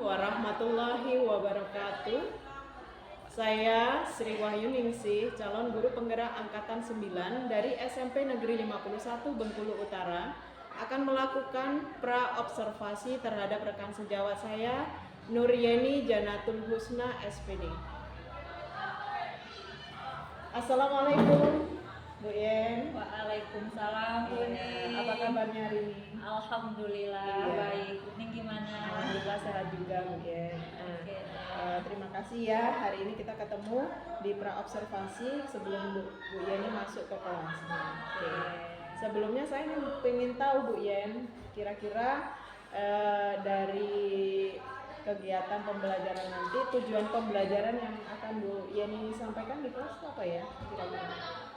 warahmatullahi wabarakatuh. Saya Sri Wahyu Ningsih, calon guru penggerak angkatan 9 dari SMP Negeri 51 Bengkulu Utara, akan melakukan pra-observasi terhadap rekan sejawat saya, Nuryeni Janatul Husna SPD. Assalamualaikum Bu Yen. Waalaikumsalam Bu Ning. Apa kabarnya hari ini? Alhamdulillah baik. Bu Ning gimana? Alhamdulillah sehat juga Bu Yen. Terima kasih ya, hari ini kita ketemu di pra-observasi sebelum Bu Yen masuk ke kelas. Sebelumnya saya ingin tahu Bu Yen, kira-kira dari kegiatan pembelajaran nanti, tujuan pembelajaran yang akan Bu Yeni sampaikan di kelas apa ya kira-kira?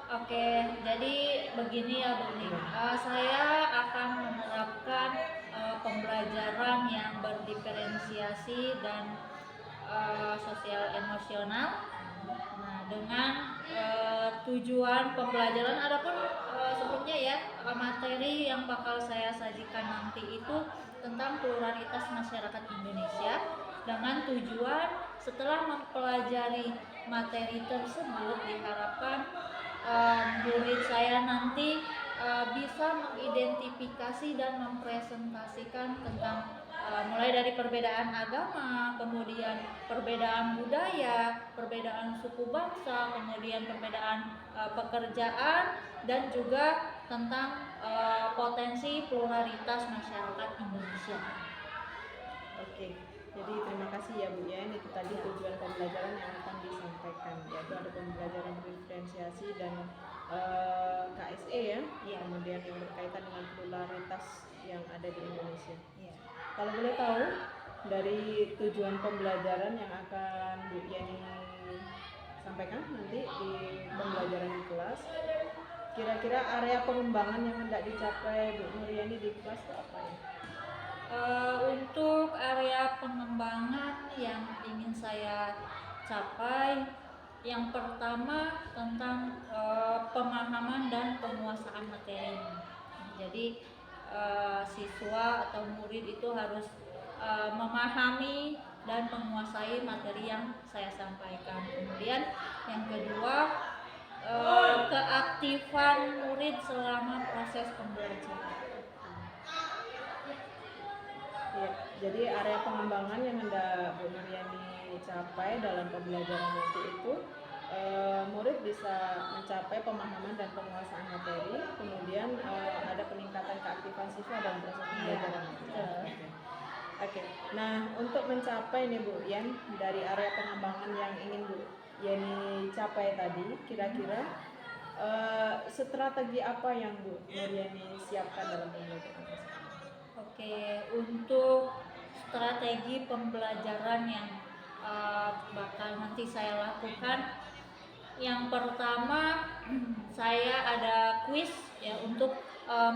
Oke, jadi begini ya Bu Ning. Saya akan menerapkan pembelajaran yang berdiferensiasi dan sosial emosional. Nah, dengan tujuan pembelajaran, adapun sebelumnya ya, materi yang bakal saya sajikan nanti itu tentang pluralitas masyarakat Indonesia, dengan tujuan setelah mempelajari materi tersebut diharapkan murid saya nanti bisa mengidentifikasi dan mempresentasikan tentang mulai dari perbedaan agama, kemudian perbedaan budaya, perbedaan suku bangsa, kemudian perbedaan pekerjaan, dan juga tentang potensi pluralitas masyarakat Indonesia. Oke, jadi terima kasih ya Bu Yen. Itu tadi tujuan pembelajaran yang akan disampaikan, yaitu ada pembelajaran diferensiasi dan KSE ya, kemudian yang berkaitan dengan pluralitas yang ada di Indonesia. Kalau boleh tahu dari tujuan pembelajaran yang akan Bu Yeni sampaikan nanti di pembelajaran di kelas, kira-kira area pengembangan yang hendak dicapai Bu Nuryeni di kelas itu apa ya? Untuk area pengembangan yang ingin saya capai, yang pertama tentang pemahaman dan penguasaan materi. Jadi siswa atau murid itu harus memahami dan menguasai materi yang saya sampaikan. Kemudian yang kedua, keaktifan murid selama proses pembelajaran. Ya, jadi area pengembangan yang hendak Bu Nuryeni capai dalam pembelajaran nanti itu murid bisa mencapai pemahaman dan penguasaan materi, kemudian ada peningkatan keaktifan siswa dalam proses pembelajaran. Oke. Nah, untuk mencapai nih Bu Yen, dari area pengembangan yang ingin Bu Yeni capai tadi, kira-kira strategi apa yang Bu Nuryeni siapkan dalam pembelajaran? Oke, untuk strategi pembelajaran yang bakal nanti saya lakukan, yang pertama saya ada kuis ya untuk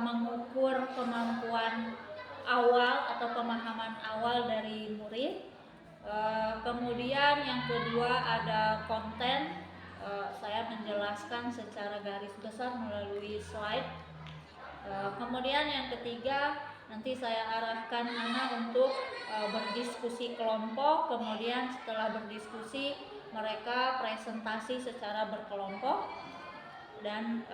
mengukur kemampuan awal atau pemahaman awal dari murid. Kemudian yang kedua ada konten, saya menjelaskan secara garis besar melalui slide. Kemudian yang ketiga nanti saya arahkan anak untuk berdiskusi kelompok, kemudian setelah berdiskusi mereka presentasi secara berkelompok, dan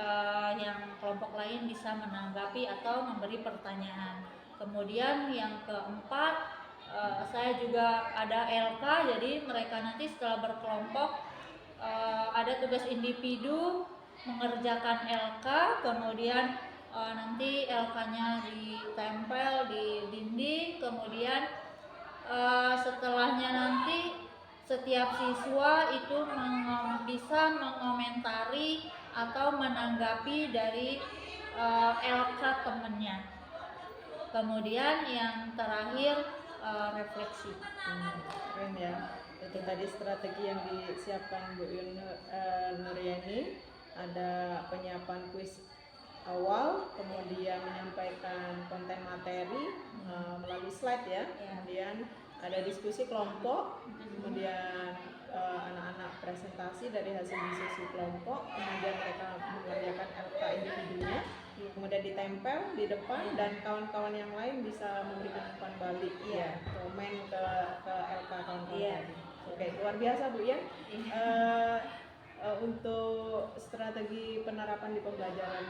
yang kelompok lain bisa menanggapi atau memberi pertanyaan. Kemudian yang keempat, saya juga ada LK, jadi mereka nanti setelah berkelompok ada tugas individu mengerjakan LK, kemudian nanti LK-nya ditempel di dinding, kemudian setelahnya nanti setiap siswa itu bisa mengomentari atau menanggapi dari LK temennya. Kemudian yang terakhir refleksi. Keren ya. Itu tadi strategi yang disiapkan Bu Nuryeni. Ada penyiapan kuis awal, kemudian menyampaikan konten materi melalui slide ya. Kemudian ada diskusi kelompok, kemudian anak-anak presentasi dari hasil diskusi kelompok, kemudian mereka mengerjakan LK individunya, Iya. kemudian ditempel di depan dan kawan-kawan yang lain bisa memberikan umpan balik, Iya. komen ke LK kawan-kawan Iya. tadi. Oke, luar biasa Bu ya. Iya. Untuk strategi penerapan di pembelajaran,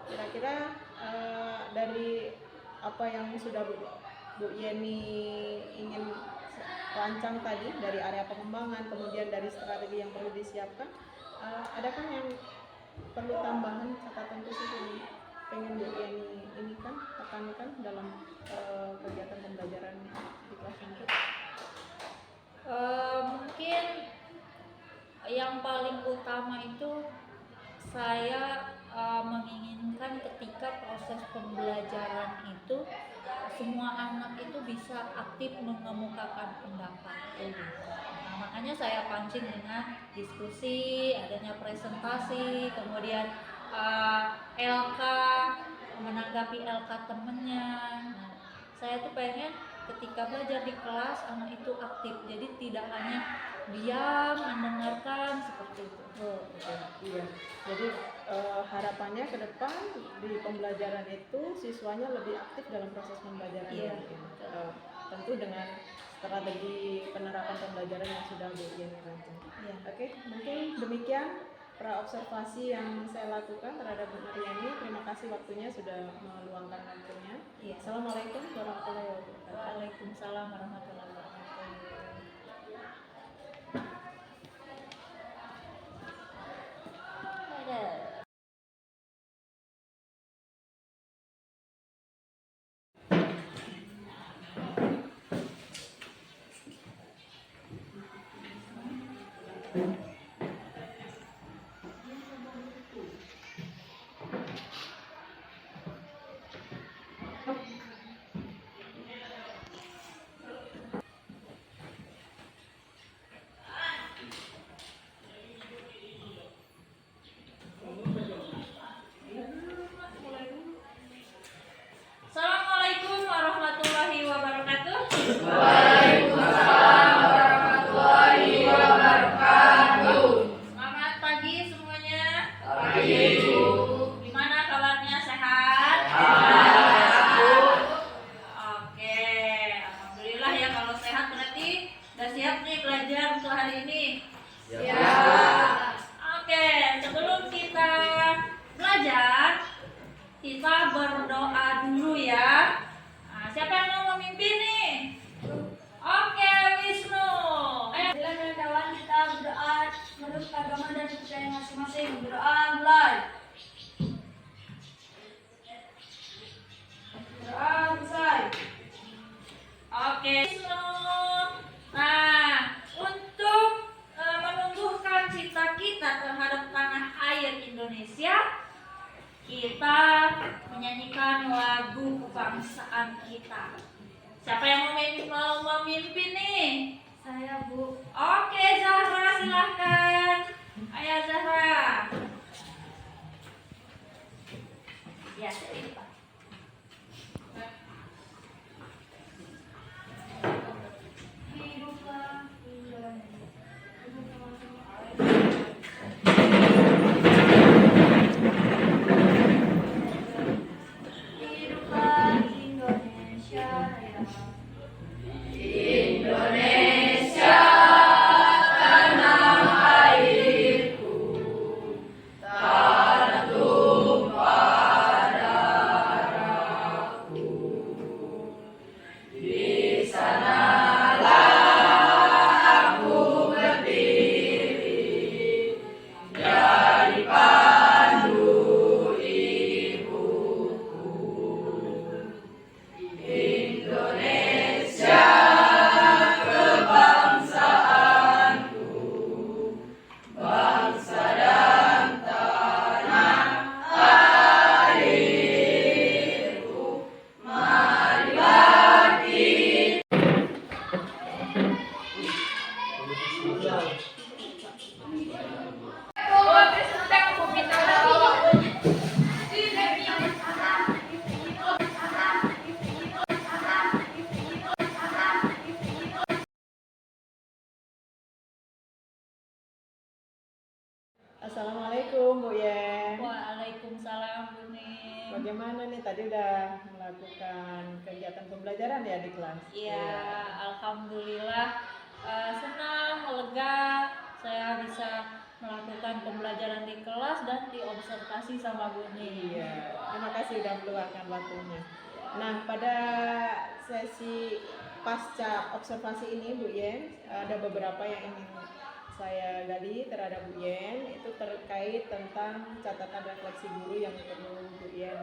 kira-kira dari apa yang sudah Bu Yeni ingin rancang tadi, dari area pengembangan, kemudian dari strategi yang perlu disiapkan, adakah yang perlu tambahan catatan khusus yang pengen Bu Yeni ini kan tekankan dalam kegiatan pembelajaran di kelas nanti? Mungkin yang paling utama itu saya menginginkan ketika proses pembelajaran itu semua anak itu bisa aktif mengemukakan pendapat. Nah, makanya saya pancing dengan diskusi, adanya presentasi, kemudian LK menanggapi LK temennya. Nah, saya tuh pengen ketika belajar di kelas anak itu aktif, jadi tidak hanya diam mendengarkan seperti itu. Oh, oke. Iya. Jadi harapannya ke depan di pembelajaran itu siswanya lebih aktif dalam proses pembelajaran. Iya. Tentu dengan strategi penerapan pembelajaran yang sudah Bu Yeni rancang. Iya. Oke, mungkin demikian observasi yang saya lakukan terhadap Bu Maryani. Terima kasih waktunya sudah meluangkan waktunya. Iya. Assalamualaikum warahmatullahi wabarakatuh. Waalaikumsalam warahmatullahi wabarakatuh. Assalamualaikum warahmatullahi wabarakatuh. Waalaikumsalam warahmatullahi wabarakatuh. Selamat pagi semuanya. Pagi, Bu. Gimana kabarnya, sehat? Sehat, Bu. Oke, alhamdulillah ya, kalau sehat berarti udah siap nih belajar untuk hari ini. Ya. Oke, sebelum kita belajar, kita berdoa dulu ya. Nah, siapa yang mau memimpin nih? Oke, Wisnu. Ayo. Bila kawan kita berdoa menurut agama dan kepercayaan masing-masing. Berdoa mulai. Berdoa selesai. Oke, Wisnu. Nah, untuk menumbuhkan cita kita terhadap tanah air Indonesia, kita menyanyikan lagu kebangsaan kita. Siapa yang mau memimpin nih? Saya, Bu. Oke, Zahra, silahkan. Ayo, Zahra. Ya, ini Pak. Hiduplah Indonesia. Hiduplah Indonesia Raya. Indonesia, tanah airku, tanah tumpah darah. bagaimana nih? Tadi udah melakukan kegiatan pembelajaran ya di kelas? Iya, alhamdulillah senang, lega. Saya bisa melakukan pembelajaran di kelas dan diobservasi sama Bu Ning. Iya, terima kasih udah meluangkan waktunya. Nah, pada sesi pasca observasi ini Bu Yen, ada beberapa yang ingin saya gali terhadap Bu Yen, itu terkait tentang catatan refleksi guru yang perlu Bu Yen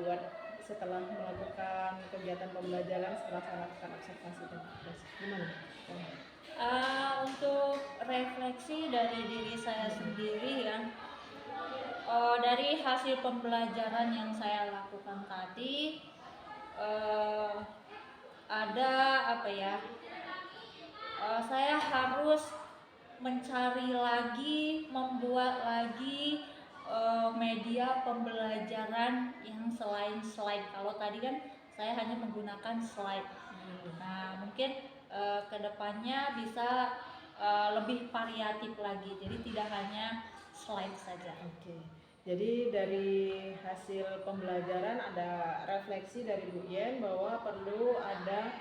buat setelah melakukan kegiatan pembelajaran setelah saya lakukan observasi dan tugas. Gimana? Untuk refleksi dari diri saya sendiri ya, dari hasil pembelajaran yang saya lakukan tadi, ada apa ya? Saya harus mencari lagi, membuat lagi media pembelajaran yang selain slide. Kalau tadi kan saya hanya menggunakan slide. Nah, mungkin kedepannya bisa lebih variatif lagi. Jadi tidak hanya slide saja. Oke. Jadi dari hasil pembelajaran ada refleksi dari Bu Yen bahwa perlu ada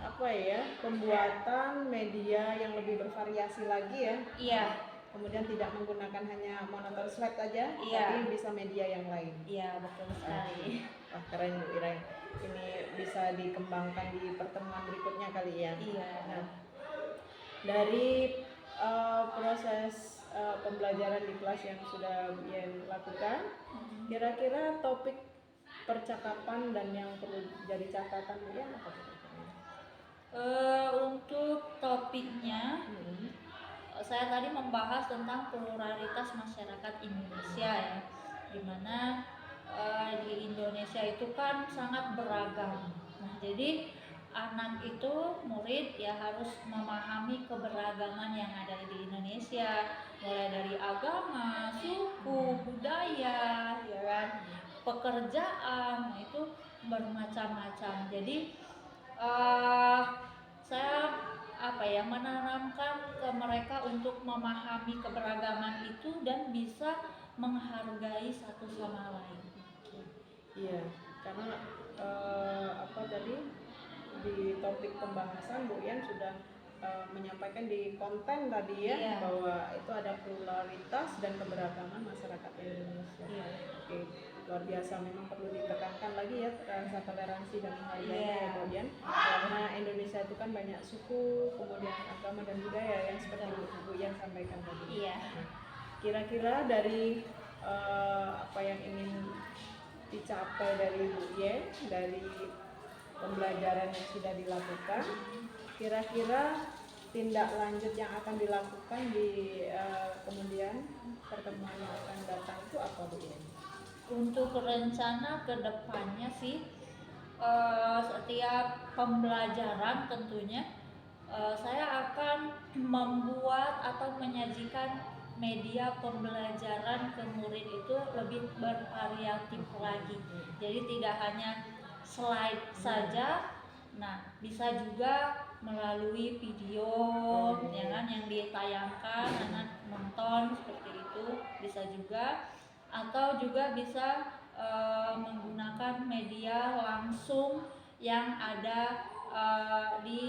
apa ya, pembuatan media yang lebih bervariasi lagi ya. Iya, Kemudian tidak menggunakan hanya monitor slide aja, Iya. tapi bisa media yang lain. iya betul sekali. Wah, keren Bu Ira. Ini bisa dikembangkan di pertemuan berikutnya kali ya. Iya. Nah, dari proses pembelajaran di kelas yang sudah Bu Yen lakukan, kira-kira topik percakapan dan yang perlu jadi catatan Bu Yen apa kira-kira? Untuk topiknya, Hmm. saya tadi membahas tentang pluralitas masyarakat Indonesia ya, dimana di Indonesia itu kan sangat beragam. Nah, jadi anak itu murid ya harus memahami keberagaman yang ada di Indonesia, mulai dari agama, suku, budaya, ya kan, pekerjaan, nah itu bermacam-macam. Jadi saya apa ya, menanamkan ke mereka untuk memahami keberagaman itu dan bisa menghargai satu sama lain. Iya, karena apa tadi di topik pembahasan Bu Yan sudah menyampaikan di konten tadi ya, Iya. bahwa itu ada pluralitas dan keberagaman masyarakat Indonesia. Iya. Oke, luar biasa, memang perlu ditekankan lagi ya rasa toleransi dan menghargai Iya. ya Bu Yan. Karena Indonesia itu kan banyak suku, kemudian agama dan budaya yang seperti Bu Yan sampaikan tadi. Iya. Nah, kira-kira dari apa yang ingin dicapai dari Bu Yen, dari pembelajaran yang sudah dilakukan, kira-kira tindak lanjut yang akan dilakukan di kemudian pertemuan yang akan datang itu apa Bu Yen? Untuk rencana kedepannya sih, setiap pembelajaran tentunya saya akan membuat atau menyajikan media pembelajaran ke murid itu lebih bervariatif lagi. Jadi tidak hanya slide saja, nah bisa juga melalui video ya kan, yang ditayangkan anak nonton seperti itu bisa juga, atau juga bisa menggunakan media langsung yang ada di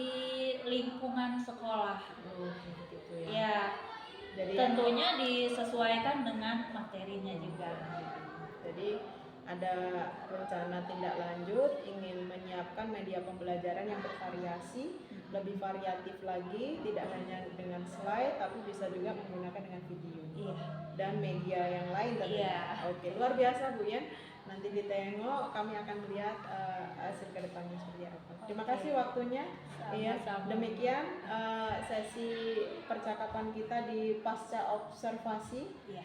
lingkungan sekolah. Gitu ya. Ya, Jadi tentunya disesuaikan dengan materinya juga. Jadi ada rencana tindak lanjut ingin menyiapkan media pembelajaran yang bervariasi, lebih variatif lagi, tidak hanya dengan slide tapi bisa juga menggunakan dengan video Iya. dan media yang lain tentunya. Iya. Oke, luar biasa Bu Yen. Nanti ditengok, kami akan melihat hasil kedepannya seperti apa. Terima kasih waktunya. Iya, Sama-sama. demikian sesi percakapan kita di pasca observasi. Iya.